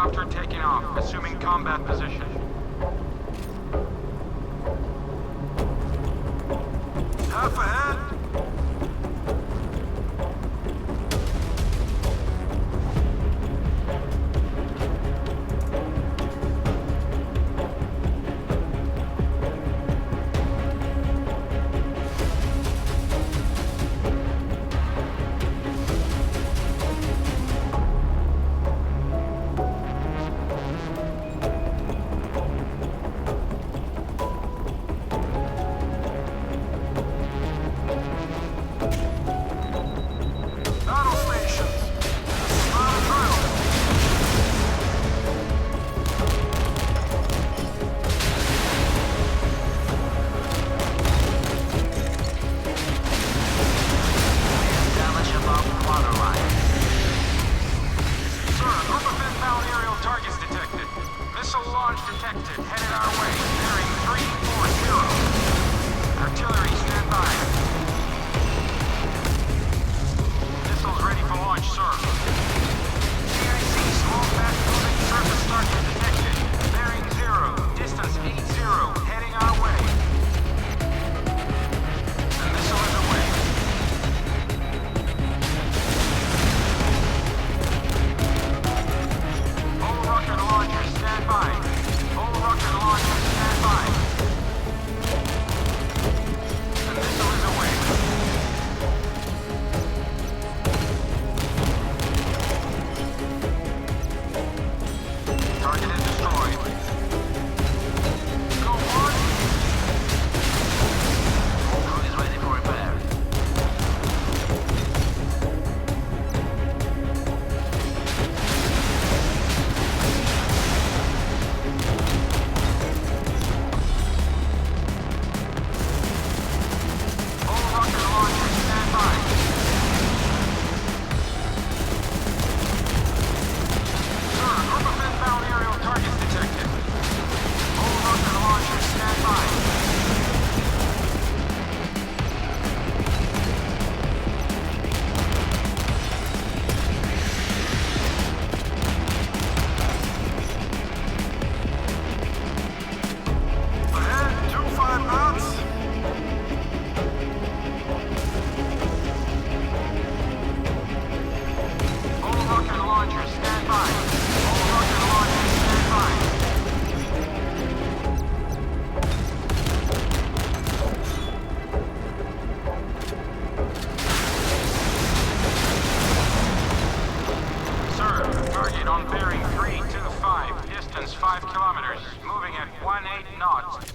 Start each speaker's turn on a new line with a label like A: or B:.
A: Helicopter taking off, assuming combat position. Half ahead. Detected. Headed our way. Bearing 340. Artillery, stand by. Missiles ready for launch, sir. CIC, small fast moving surface target detected. Bearing 0. Distance 80. Heading our way. The missile is away. All rocket launchers, stand by. Rocket launcher, stand by. The missile is away. Target is destroyed. Go on. Crew is ready for repair. On bearing 325, distance 5 kilometers, moving at 18 knots.